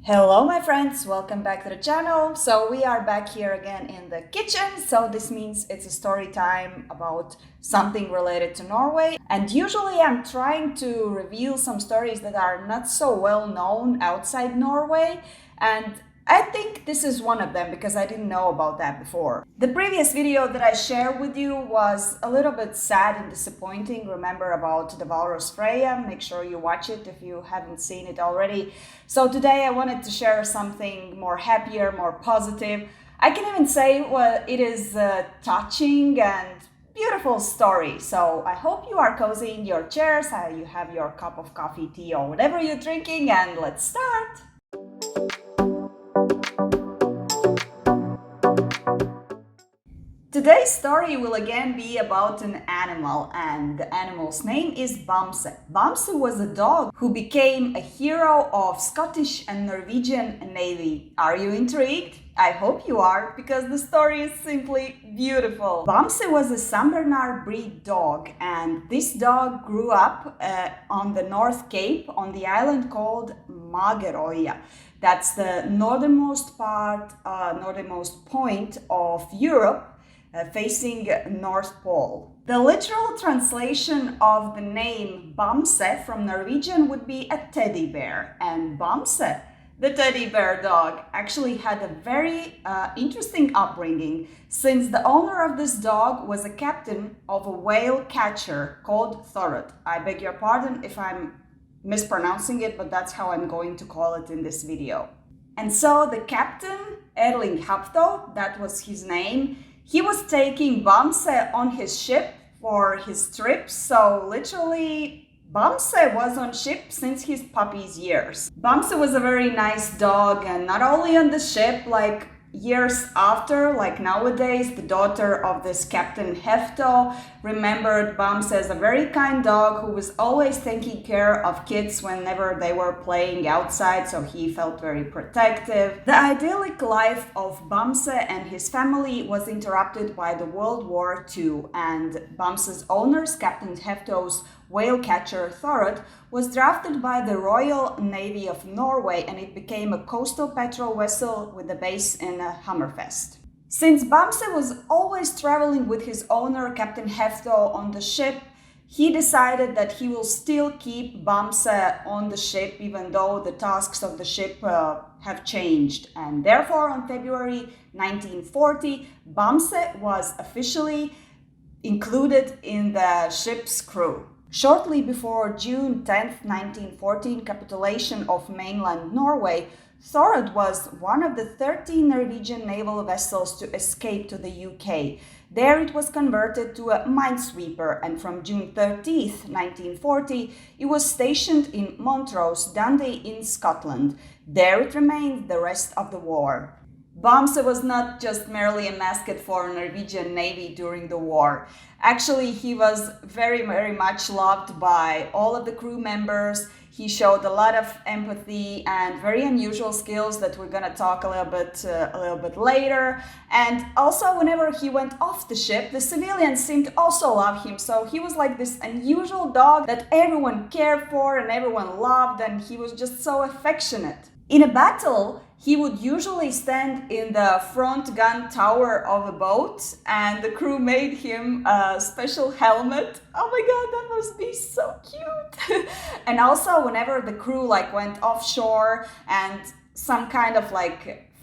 Hello my friends, welcome back to the channel. So we are back here again in the kitchen. So this means it's a story time about something related to Norway. And usually I'm trying to reveal some stories that are not so well known outside Norway. And I think this is one of them because I didn't know about that before. The previous video that I shared with you was a little bit sad and disappointing. Remember about the walrus Freya? Make sure you watch it if you haven't seen it already. So today I wanted to share something more happier, more positive. I can even say it is a touching and beautiful story. So I hope you are cozy in your chairs, you have your cup of coffee, tea, or whatever you're drinking, and let's start. Today's story will again be about an animal, and the animal's name is Bamse. Bamse was a dog who became a hero of Scottish and Norwegian Navy. Are you intrigued? I hope you are, because the story is simply beautiful. Bamse was a San Bernard breed dog, and this dog grew up on the North Cape on the island called Magerøya. That's the northernmost point of Europe, facing North Pole. The literal translation of the name Bamse from Norwegian would be a teddy bear, and Bamse, the teddy bear dog, actually had a very interesting upbringing, since the owner of this dog was a captain of a whale catcher called Thorod. I beg your pardon if I'm mispronouncing it, but that's how I'm going to call it in this video. And so the captain, Erling Hafto, that was his name, he was taking Bamse on his ship for his trips, so literally Bamse was on ship since his puppy's years. Bamse was a very nice dog, and not only on the ship, like years after, like nowadays, the daughter of this Captain Hefto remembered Bamse as a very kind dog who was always taking care of kids whenever they were playing outside, so he felt very protective. The idyllic life of Bamse and his family was interrupted by the World War II, and Bamse's owners, Captain Hefto's whale catcher Thorod, was drafted by the Royal Navy of Norway, and it became a coastal patrol vessel with a base in Hammerfest. Since Bamse was always traveling with his owner, Captain Hefto, on the ship, he decided that he will still keep Bamse on the ship even though the tasks of the ship have changed. And therefore, on February 1940, Bamse was officially included in the ship's crew. Shortly before June 10, 1914 capitulation of mainland Norway, Thorod was one of the 13 Norwegian naval vessels to escape to the UK. There it was converted to a minesweeper, and from June 30, 1940, it was stationed in Montrose, Dundee in Scotland. There it remained the rest of the war. Bamse was not just merely a mascot for Norwegian Navy during the war. Actually, he was very, very much loved by all of the crew members. He showed a lot of empathy and very unusual skills that we're going to talk a little bit later. And also, whenever he went off the ship, the civilians seemed to also love him. So he was like this unusual dog that everyone cared for and everyone loved, and he was just so affectionate. In a battle, he would usually stand in the front gun tower of a boat, and the crew made him a special helmet. Oh my god, that must be so cute! And also, whenever the crew went offshore and some kind of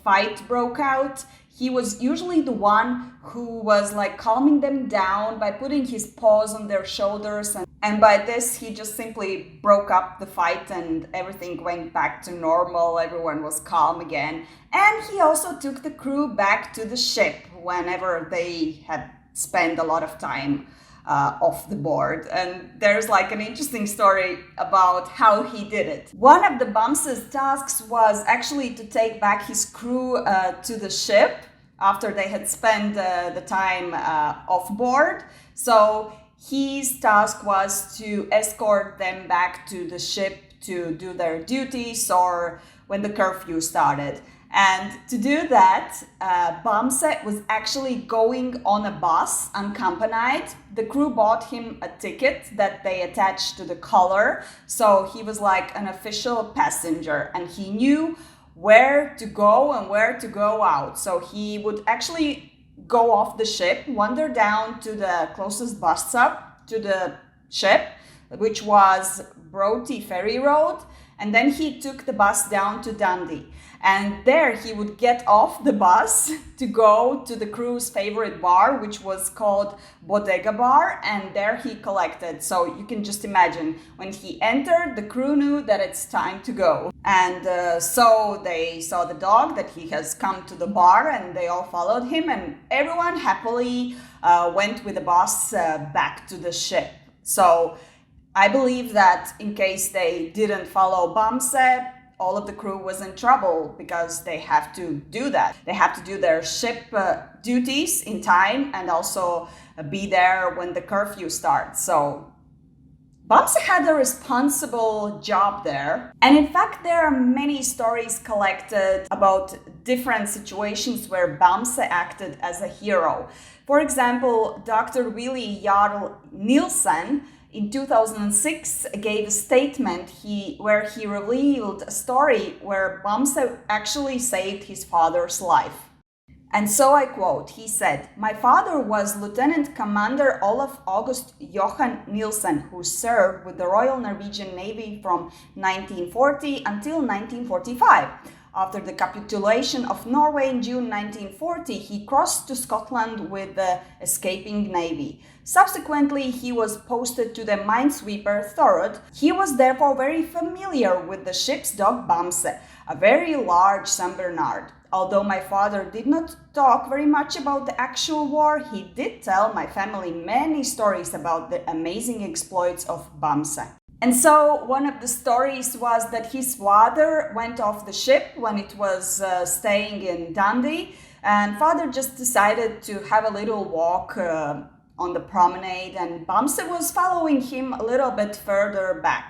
fight broke out, he was usually the one who was calming them down by putting his paws on their shoulders, and by this he just simply broke up the fight and everything went back to normal. Everyone was calm again, and he also took the crew back to the ship whenever they had spent a lot of time off the board. And there's an interesting story about how he did it. One of the Bamse's tasks was actually to take back his crew to the ship after they had spent the time off board. So his task was to escort them back to the ship to do their duties or when the curfew started. And to do that, Bamse was actually going on a bus unaccompanied. The crew bought him a ticket that they attached to the collar, so he was like an official passenger, and he knew where to go and where to go out. So he would actually go off the ship, wander down to the closest bus stop to the ship, which was Broughty Ferry Road, and then he took the bus down to Dundee. And there he would get off the bus to go to the crew's favorite bar, which was called Bodega Bar, and there he collected. So you can just imagine, when he entered, the crew knew that it's time to go. And so they saw the dog, that he has come to the bar, and they all followed him, and everyone happily went with the bus back to the ship. So I believe that in case they didn't follow bamse, all of the crew was in trouble, because they have to do that. They have to do their ship duties in time and also be there when the curfew starts. So bamse had a responsible job there. And in fact, there are many stories collected about different situations where bamse acted as a hero. For example, Dr. Willy Jarl Nielsen in 2006 gave a statement where he revealed a story where bamse actually saved his father's life. And so I quote, he said, "My father was Lieutenant Commander Olaf August Johan Nielsen, who served with the Royal Norwegian Navy from 1940 until 1945. After the capitulation of Norway in June 1940, he crossed to Scotland with the escaping navy. Subsequently, he was posted to the minesweeper Thorodd. He was therefore very familiar with the ship's dog bamse, a very large Saint Bernard. Although my father did not talk very much about the actual war, he did tell my family many stories about the amazing exploits of bamse." And so one of the stories was that his father went off the ship when it was staying in Dundee, and father just decided to have a little walk on the promenade, and bamse was following him a little bit further back.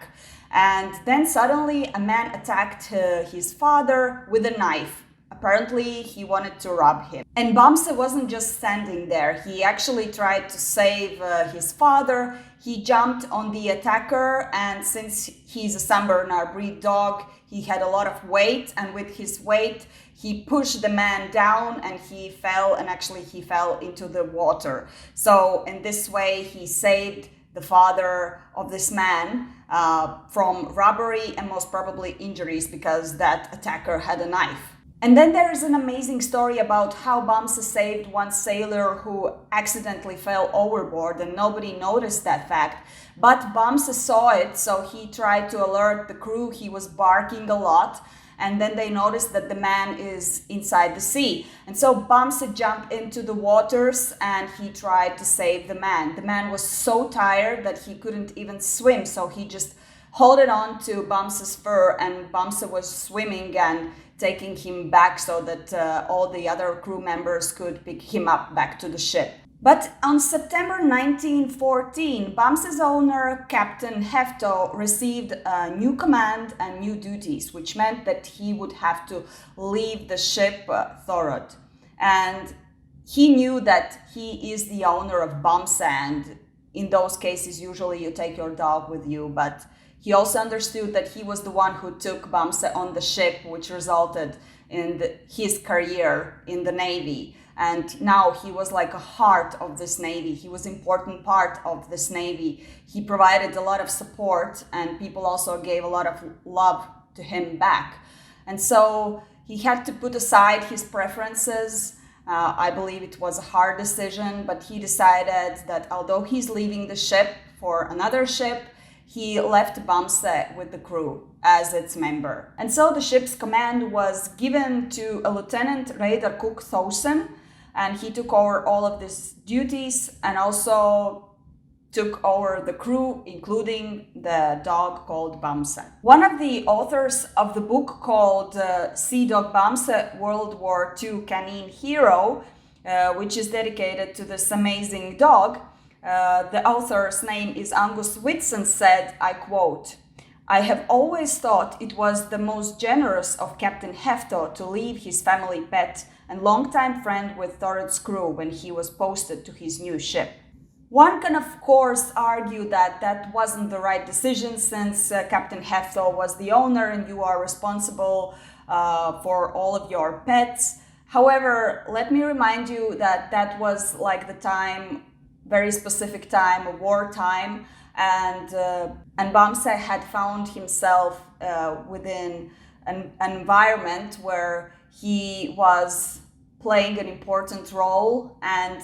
And then suddenly a man attacked his father with a knife. Apparently, he wanted to rob him. And bamse wasn't just standing there. He actually tried to save his father. He jumped on the attacker, and since he's a Saint Bernard breed dog, he had a lot of weight, and with his weight, he pushed the man down, and he fell into the water. So in this way, he saved the father of this man from robbery and most probably injuries, because that attacker had a knife. And then there's an amazing story about how bamse saved one sailor who accidentally fell overboard, and nobody noticed that fact. But bamse saw it, so he tried to alert the crew. He was barking a lot, and then they noticed that the man is inside the sea. And so bamse jumped into the waters and he tried to save the man. The man was so tired that he couldn't even swim, so he just holded on to bamse's fur, and bamse was swimming and taking him back so that all the other crew members could pick him up back to the ship. But on September 1914, bamse's owner, Captain Hefto, received a new command and new duties, which meant that he would have to leave the ship Thorodd. And he knew that he is the owner of bamse, and in those cases, usually you take your dog with you, but he also understood that he was the one who took bamse on the ship, which resulted in his career in the Navy. And now he was like a heart of this Navy. He was an important part of this Navy. He provided a lot of support, and people also gave a lot of love to him back. And so he had to put aside his preferences. I believe it was a hard decision, but he decided that although he's leaving the ship for another ship, he left bamse with the crew as its member. And so the ship's command was given to a Lieutenant Reidar Cook Thosen, and he took over all of these duties and also took over the crew, including the dog called bamse. One of the authors of the book called Sea Dog Bamse, World War II Canine Hero, which is dedicated to this amazing dog, the author's name is Angus Whitson, said, I quote, "I have always thought it was the most generous of Captain Hefto to leave his family pet and longtime friend with Thorodd's crew when he was posted to his new ship." One can of course argue that that wasn't the right decision, since Captain Hefto was the owner and you are responsible for all of your pets. However, let me remind you that that was like the time, very specific time, a war time, and Bamse had found himself within an environment where he was playing an important role, and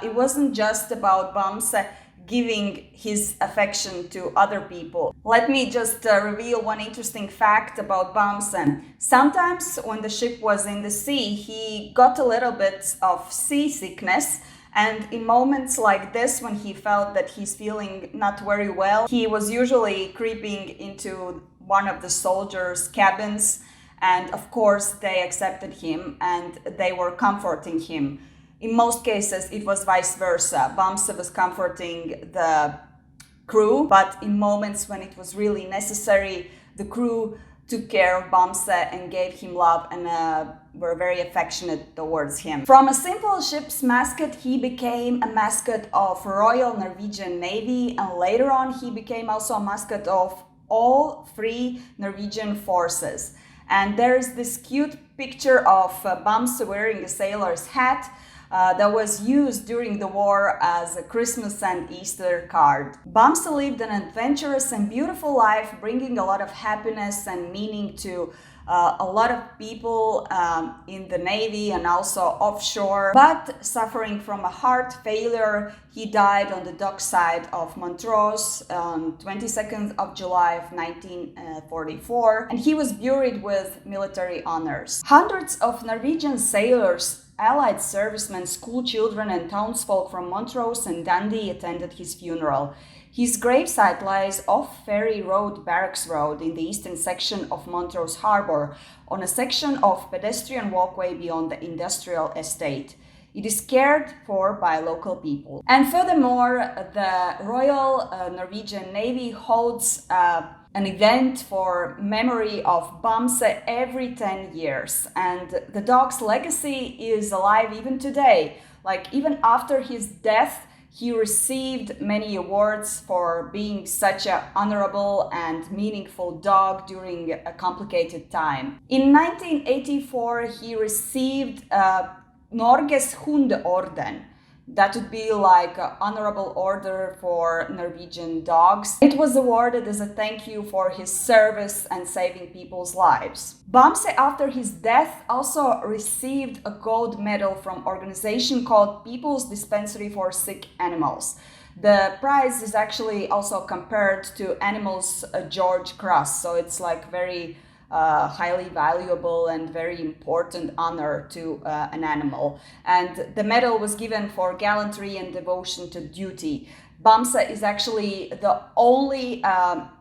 it wasn't just about Bamse giving his affection to other people. Let me just reveal one interesting fact about Bamse. Sometimes when the ship was in the sea, he got a little bit of seasickness, and in moments like this, when he felt that he's feeling not very well, he was usually creeping into one of the soldiers' cabins, and of course they accepted him and they were comforting him. In most cases, it was vice versa. Bamse was comforting the crew, but in moments when it was really necessary, the crew took care of Bamse and gave him love and were very affectionate towards him. From a simple ship's mascot, he became a mascot of Royal Norwegian Navy, and later on he became also a mascot of all three Norwegian forces. And there's this cute picture of Bamse wearing a sailor's hat that was used during the war as a Christmas and Easter card. Bamse lived an adventurous and beautiful life, bringing a lot of happiness and meaning to a lot of people in the Navy and also offshore. But suffering from a heart failure, he died on the dockside of Montrose on 22nd of July of 1944, and he was buried with military honors. Hundreds of Norwegian sailors, Allied servicemen, school children and townsfolk from Montrose and Dundee attended his funeral. His gravesite lies off Ferry Road, Barracks Road, in the eastern section of Montrose Harbour, on a section of pedestrian walkway beyond the industrial estate. It is cared for by local people. And furthermore, the Royal Norwegian Navy holds an event for memory of Bamse every 10 years. And the dog's legacy is alive even today. Like, even after his death, he received many awards for being such an honorable and meaningful dog during a complicated time. In 1984, he received Norges Hundeorden. That would be like an honorable order for Norwegian dogs. It was awarded as a thank you for his service and saving people's lives. Bamse, after his death, also received a gold medal from an organization called People's Dispensary for Sick Animals. The prize is actually also compared to animals' George Cross, so it's like very highly valuable and very important honor to an animal. And the medal was given for gallantry and devotion to duty. Bamse is actually the only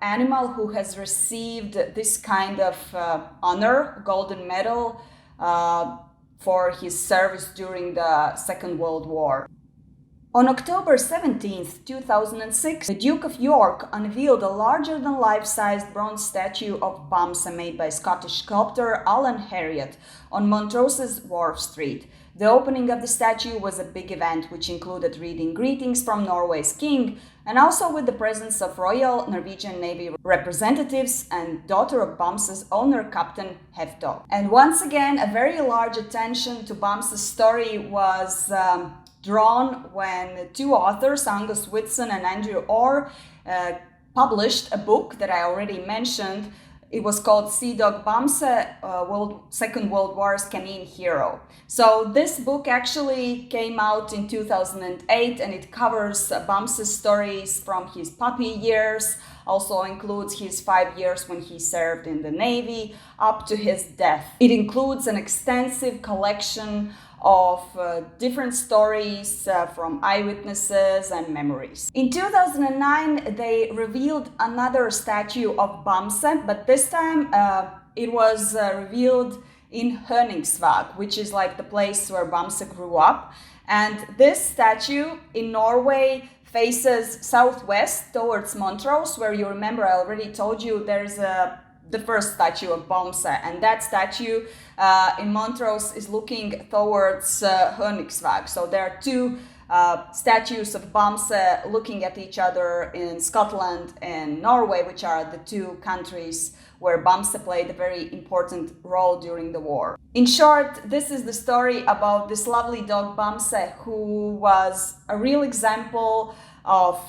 animal who has received this kind of honor, golden medal, for his service during the Second World War. On October 17, 2006, the Duke of York unveiled a larger-than-life-sized bronze statue of Bamse made by Scottish sculptor Alan Harriott on Montrose's Wharf Street. The opening of the statue was a big event which included reading greetings from Norway's king, and also with the presence of Royal Norwegian Navy representatives and daughter of Bamse's owner, Captain Hefto. And once again, a very large attention to Bamse's story was drawn when two authors, Angus Whitson and Andrew Orr, published a book that I already mentioned. It was called Sea Dog Bamse, Second World War's Canine Hero. So this book actually came out in 2008, and it covers Bamse's stories from his puppy years, also includes his 5 years when he served in the Navy, up to his death. It includes an extensive collection of different stories from eyewitnesses and memories. In 2009, they revealed another statue of Bamse, but this time it was revealed in Høningsvåg, which is like the place where Bamse grew up. And this statue in Norway faces southwest towards Montrose, where you remember I already told you there's the first statue of Bamse, and that statue in Montrose is looking towards Høningsvåg. So there are two statues of bamse looking at each other in Scotland and Norway, which are the two countries where bamse played a very important role during the war. In short, this is the story about this lovely dog Bamse, who was a real example of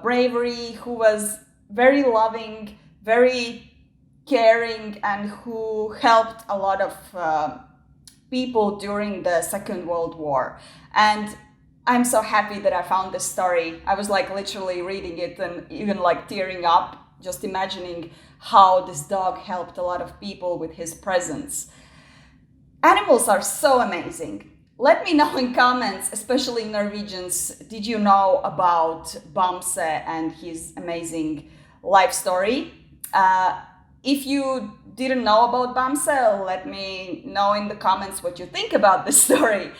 bravery, who was very loving, very caring, and who helped a lot of people during the Second World War. And I'm so happy that I found this story. I was like literally reading it and even like tearing up, just imagining how this dog helped a lot of people with his presence. Animals are so amazing. Let me know in comments, especially Norwegians, did you know about Bamse and his amazing life story? If you didn't know about Bamse, let me know in the comments what you think about this story.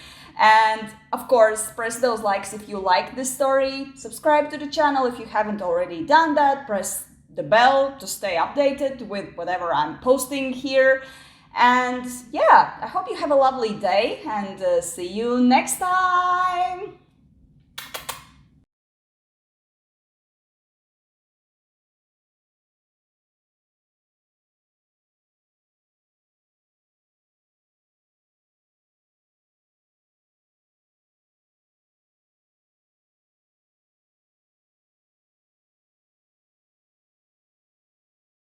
And of course, press those likes if you like this story. Subscribe to the channel if you haven't already done that. Press the bell to stay updated with whatever I'm posting here. And yeah, I hope you have a lovely day and see you next time.